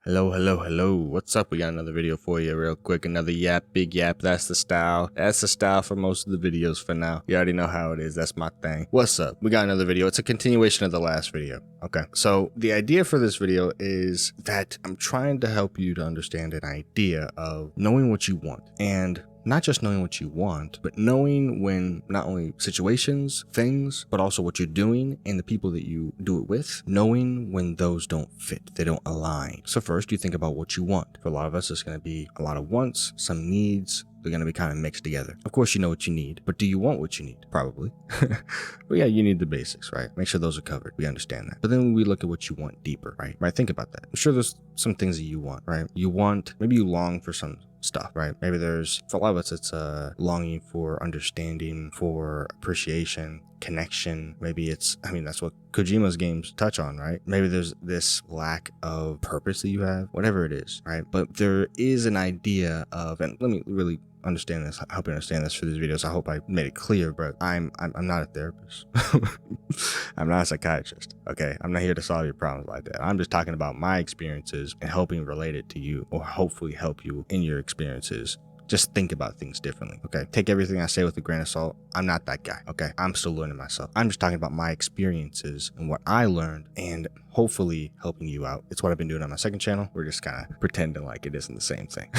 Hello, hello, hello. What's up? We got another video for you real quick. Another yap, big yap. That's the style. That's the style for most of the videos for now. You already know how it is. That's my thing. What's up? We got another video. It's a continuation of the last video. Okay. So the idea for this video is that I'm trying to help you to understand an idea of knowing what you want, and not just knowing what you want, but knowing when not only situations, things, but also what you're doing and the people that you do it with, knowing when those don't fit, they don't align. So first you think about what you want. For a lot of us, it's going to be a lot of wants, some needs. They're going to be kind of mixed together. Of course, you know what you need, but do you want what you need? Probably. But yeah, you need the basics, right? Make sure those are covered. We understand that. But then we look at what you want deeper, right? Think about that. I'm sure there's some things that you want, right? You want, maybe you long for some stuff, right? Maybe there's, for a lot of us, it's a longing for understanding, for appreciation, connection. Maybe it's, that's what Kojima's games touch on, right? Maybe there's this lack of purpose that you have, whatever it is, right? But there is an idea of, and let me really understand this, help you understand this for these videos. I hope I made it clear, but I'm not a therapist. I'm not a psychiatrist, okay? I'm not here to solve your problems like that. I'm just talking about my experiences and helping relate it to you, or hopefully help you in your experiences. Just think about things differently, okay? Take everything I say with a grain of salt. I'm not that guy, okay? I'm still learning myself. I'm just talking about my experiences and what I learned, and hopefully helping you out. It's what I've been doing on my second channel. We're just kind of pretending like it isn't the same thing.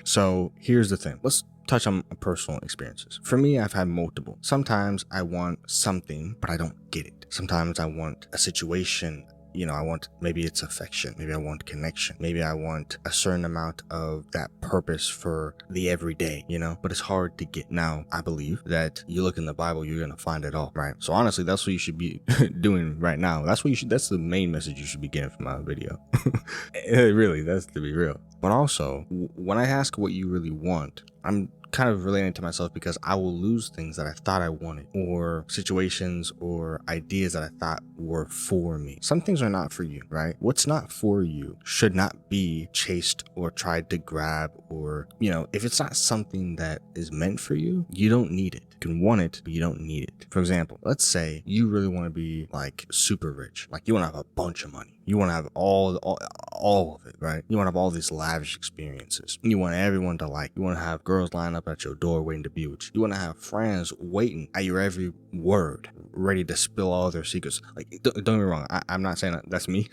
So here's the thing. Let's touch on personal experiences. For me, I've had multiple. Sometimes I want something, but I don't get it. Sometimes I want a situation. I want, maybe it's affection, maybe I want connection, maybe I want a certain amount of that purpose for the everyday, but it's hard to get. Now, I believe that you look in the Bible, you're going to find it all, right? So honestly, that's what you should be doing right now. That's the main message you should be getting from my video. Really, that's to be real. But also, when I ask what you really want, I'm kind of relating to myself, because I will lose things that I thought I wanted, or situations or ideas that I thought were for me. Some things are not for you, right? What's not for you should not be chased or tried to grab, or, if it's not something that is meant for you, you don't need it. You can want it, but you don't need it. For example, let's say you really want to be like super rich, like you want to have a bunch of money. You want to have all of it, right? You want to have all these lavish experiences. You want everyone to like. You want to have girls line up at your door waiting to be with you. You want to have friends waiting at your every word, ready to spill all their secrets. Like, don't get me wrong. I'm not saying that's me.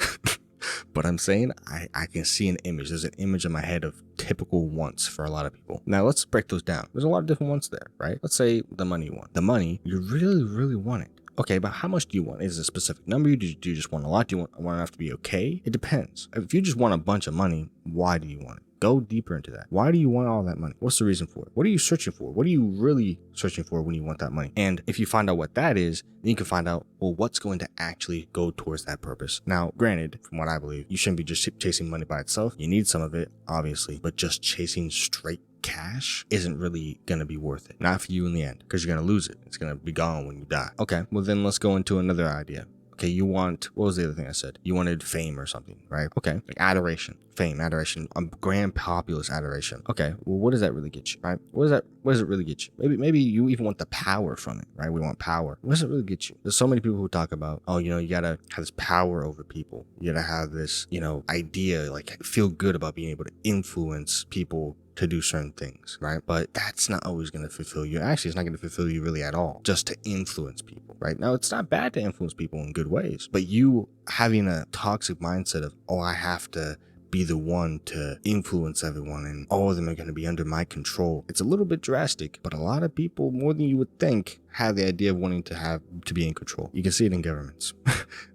But I'm saying I can see an image. There's an image in my head of typical wants for a lot of people. Now let's break those down. There's a lot of different wants there, right? Let's say the money one. The money, you really, really want it. Okay, but how much do you want? Is it a specific number? Do you just want a lot? Do you want enough to be okay? It depends. If you just want a bunch of money, why do you want it? Go deeper into that. Why do you want all that money? What's the reason for it? What are you searching for? What are you really searching for when you want that money? And if you find out what that is, then you can find out, well, what's going to actually go towards that purpose. Now, granted, from what I believe, you shouldn't be just chasing money by itself. You need some of it, obviously, but just chasing straight cash isn't really going to be worth it. Not for you in the end, because you're going to lose it. It's going to be gone when you die. Okay, well then let's go into another idea. Okay, you want, what was the other thing I said? You wanted fame or something, right? Okay, like adoration, fame, adoration, grand populist adoration. Okay, well, what does that really get you, right? What does it really get you? Maybe you even want the power from it, right? We want power. What does it really get you? There's so many people who talk about, oh, you gotta have this power over people. You gotta have this, idea, like feel good about being able to influence people to do certain things, right? But that's not always going to fulfill you. Actually, it's not going to fulfill you really at all, just to influence people, right? Now, it's not bad to influence people in good ways, but you having a toxic mindset of, oh, I have to be the one to influence everyone and all of them are going to be under my control. It's a little bit drastic, but a lot of people, more than you would think, have the idea of wanting to be in control. You can see it in governments.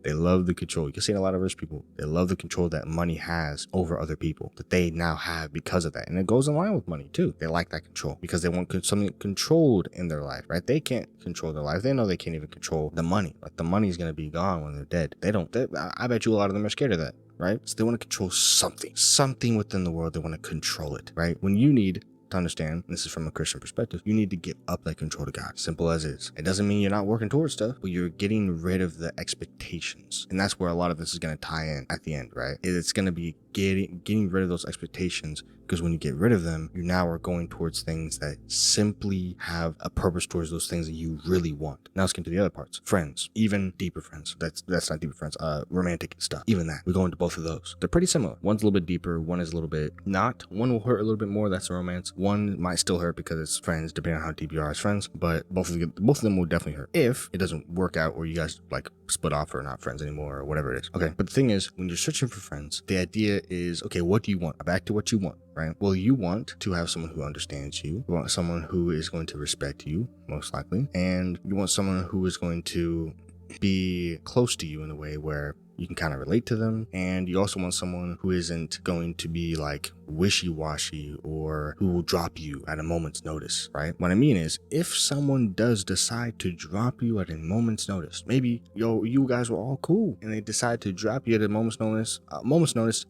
They love the control. You can see it in a lot of rich people. They love the control that money has over other people, that they now have because of that. And it goes in line with money too. They like that control because they want something controlled in their life, right? They can't control their life. They know they can't even control the money. Like, the money is going to be gone when they're dead. I bet you a lot of them are scared of that, right? So they want to control something within the world. They want to control it, right? When you need to understand, and this is from a Christian perspective, you need to give up that control to God. Simple as is. It doesn't mean you're not working towards stuff, but you're getting rid of the expectations. And that's where a lot of this is going to tie in at the end, right? It's going to be getting rid of those expectations, because when you get rid of them, you now are going towards things that simply have a purpose towards those things that you really want. Now let's get to the other parts. Friends, even deeper friends. That's not deeper friends. Romantic stuff. Even that. We go into both of those. They're pretty similar. One's a little bit deeper. One is a little bit not. One will hurt a little bit more. That's a romance. One might still hurt because it's friends, depending on how deep you are as friends. But both of them will definitely hurt if it doesn't work out, or you guys like split off or are not friends anymore, or whatever it is. Okay. But the thing is, when you're searching for friends, the idea is, okay, what do you want? Back to what you want. Right? Well, you want to have someone who understands you. You want someone who is going to respect you, most likely. And you want someone who is going to be close to you in a way where you can kind of relate to them. And you also want someone who isn't going to be like wishy-washy, or who will drop you at a moment's notice, right? What I mean is, if someone does decide to drop you at a moment's notice, maybe you guys were all cool and they decide to drop you at a moment's notice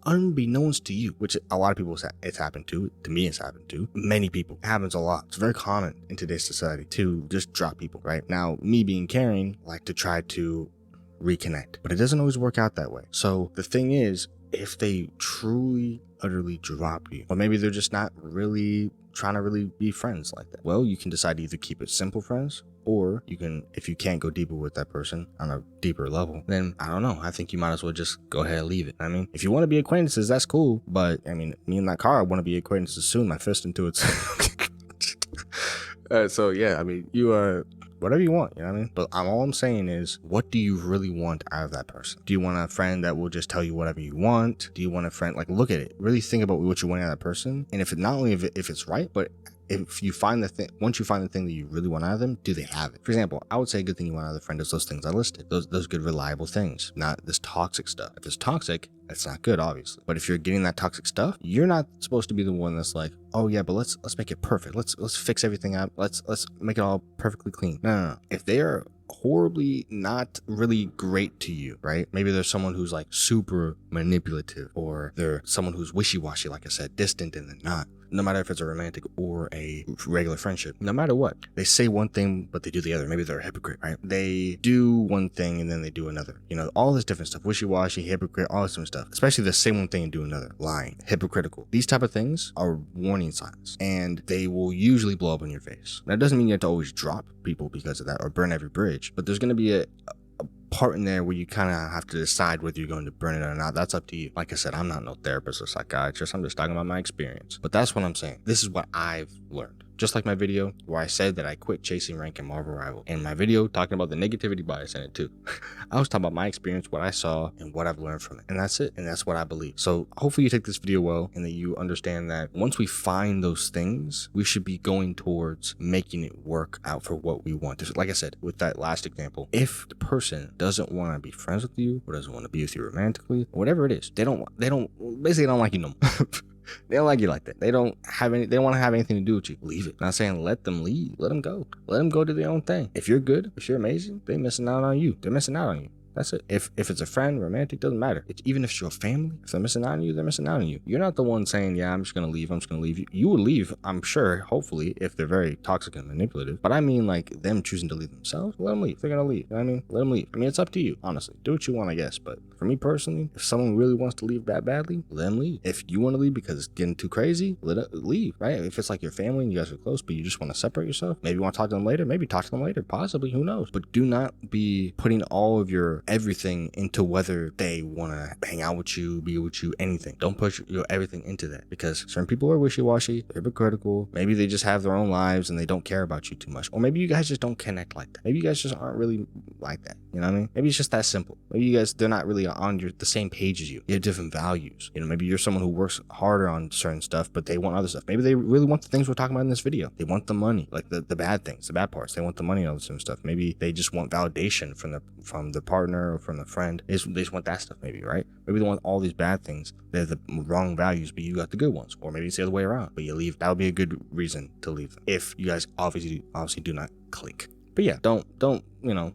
unbeknownst to you, which a lot of people, it's happened to me, it's happened to many people. It happens a lot. It's very common in today's society to just drop people, right? Now, me being caring, like to try to reconnect, but it doesn't always work out that way. So the thing is, if they truly utterly drop you, or maybe they're just not really trying to really be friends like that, well, you can decide to either keep it simple friends, or you can, if you can't go deeper with that person on a deeper level, then I don't know, I think you might as well just go ahead and leave it. I mean, if you want to be acquaintances, that's cool, but I mean, me and that car, I want to be acquaintances soon. My fist into it. So yeah, I mean, you whatever you want, you know what I mean? But all I'm saying is, what do you really want out of that person? Do you want a friend that will just tell you whatever you want? Do you want a friend, like, look at it, really think about what you want out of that person, and if it, not only if it's right, but if you find the thing, once you find the thing that you really want out of them, do they have it? For example, I would say a good thing you want out of a friend is those things I listed, those good reliable things, not this toxic stuff. If it's toxic, it's not good, obviously. But if you're getting that toxic stuff, you're not supposed to be the one that's like, oh yeah, but let's make it perfect. Let's fix everything up. Let's make it all perfectly clean. No. If they are horribly not really great to you, right? Maybe there's someone who's like super manipulative, or they're someone who's wishy-washy, like I said, distant and then not. No matter if it's a romantic or a regular friendship, no matter what, they say one thing but they do the other. Maybe they're a hypocrite, right? They do one thing and then they do another. You know, all this different stuff, wishy-washy, hypocrite, all this different stuff. Especially the say one thing and do another, lying, hypocritical. These type of things are warning signs, and they will usually blow up in your face. That doesn't mean you have to always drop people because of that or burn every bridge, but there's going to be a part in there where you kind of have to decide whether you're going to burn it or not. That's up to you. Like I said, I'm not no therapist or psychiatrist. I'm just talking about my experience. But that's what I'm saying. This is what I've learned. Just like my video where I said that I quit chasing rank in Marvel Rival, and my video talking about the negativity bias in it too. I was talking about my experience, what I saw, and what I've learned from it. And that's it. And that's what I believe. So hopefully you take this video well, and that you understand that once we find those things, we should be going towards making it work out for what we want. Just like I said, with that last example, if the person doesn't want to be friends with you, or doesn't want to be with you romantically, or whatever it is, they don't like you no more. They don't like you like that. They don't want to have anything to do with you. Leave it. Not saying let them leave. Let them go. Let them go do their own thing. If you're good, if you're amazing, they're missing out on you. They're missing out on you. That's it. If it's a friend, romantic, doesn't matter. Even if it's your family, if they're missing out on you, they're missing out on you. You're not the one saying, yeah, I'm just going to leave. I'm just going to leave. You would leave, I'm sure, hopefully, if they're very toxic and manipulative. But I mean, like, them choosing to leave themselves, let them leave. If they're going to leave, you know what I mean? Let them leave. I mean, it's up to you, honestly. Do what you want, I guess. But for me personally, if someone really wants to leave that badly, let them leave. If you want to leave because it's getting too crazy, let it leave, right? If it's like your family and you guys are close, but you just want to separate yourself, maybe you want to talk to them later, maybe talk to them later, possibly, who knows? But do not be putting all of your everything into whether they want to hang out with you, be with you, anything. Don't put your everything into that, because certain people are wishy-washy, they're hypocritical. Maybe they just have their own lives and they don't care about you too much. Or maybe you guys just don't connect like that. Maybe you guys just aren't really like that. You know what I mean? Maybe it's just that simple. Maybe you guys, they're not really on the same page as you. You have different values. You know, maybe you're someone who works harder on certain stuff, but they want other stuff. Maybe they really want the things we're talking about in this video. They want the money, like the bad things, the bad parts. They want the money and all this sort of stuff. Maybe they just want validation from the partner or from the friend. They just want that stuff, maybe, right? Maybe they want all these bad things. They're the wrong values, but you got the good ones. Or maybe it's the other way around, but you leave. That would be a good reason to leave them, if you guys obviously do not click. But yeah, don't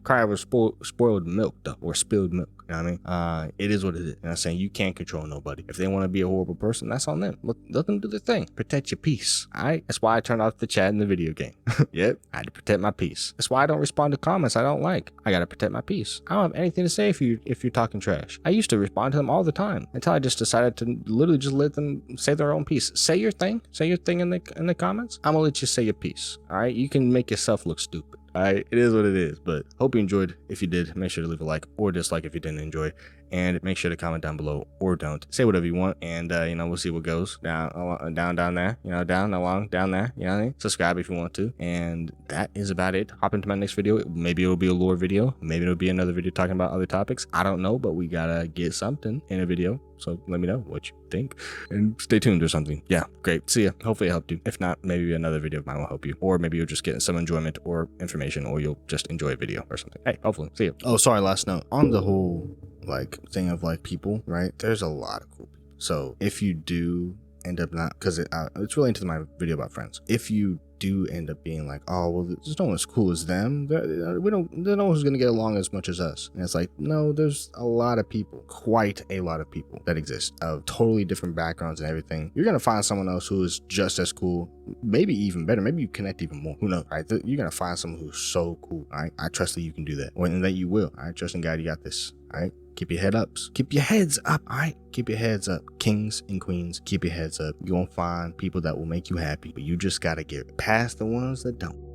cry over spoiled milk though, or spilled milk. You know what I mean? It is what it is. You know what I'm saying? You can't control nobody. If they want to be a horrible person, that's on them. Let them do their thing. Protect your peace. All right? That's why I turned off the chat in the video game. Yep. I had to protect my peace. That's why I don't respond to comments I don't like. I got to protect my peace. I don't have anything to say if you're talking trash. I used to respond to them all the time until I just decided to literally just let them say their own piece. Say your thing. Say your thing in the comments. I'm going to let you say your piece. All right? You can make yourself look stupid. Alright, it is what it is, but hope you enjoyed. If you did, make sure to leave a like or dislike if you didn't enjoy, and make sure to comment down below or don't. Say whatever you want, and we'll see what goes down there, down along down there. You know what I mean? Subscribe if you want to, and that is about it. Hop into my next video. Maybe it'll be a lore video. Maybe it'll be another video talking about other topics. I don't know, but we gotta get something in a video. So let me know what you think, and stay tuned or something. Yeah, great. See ya. Hopefully it helped you. If not, maybe another video of mine will help you, or maybe you'll just get some enjoyment or information, or you'll just enjoy a video or something. Hey, hopefully. See ya. Oh, sorry. Last note on the whole thing of people, right? There's a lot of cool people. So if you do end up not, because it's related to my video about friends. If you do end up being like, oh well, there's no one as cool as them, there's no one who's gonna get along as much as us, and it's like, no, there's a lot of people, quite a lot of people that exist of totally different backgrounds and everything. You're gonna find someone else who is just as cool, maybe even better, maybe you connect even more, who knows, right? You're gonna find someone who's so cool. All right, I trust that you can do that, and that you will. All right, trust in God, you got this. All right, keep your head up, keep your heads up. All right, keep your heads up, kings and queens, keep your heads up. You're gonna find people that will make you happy, but you just gotta get past the ones that don't.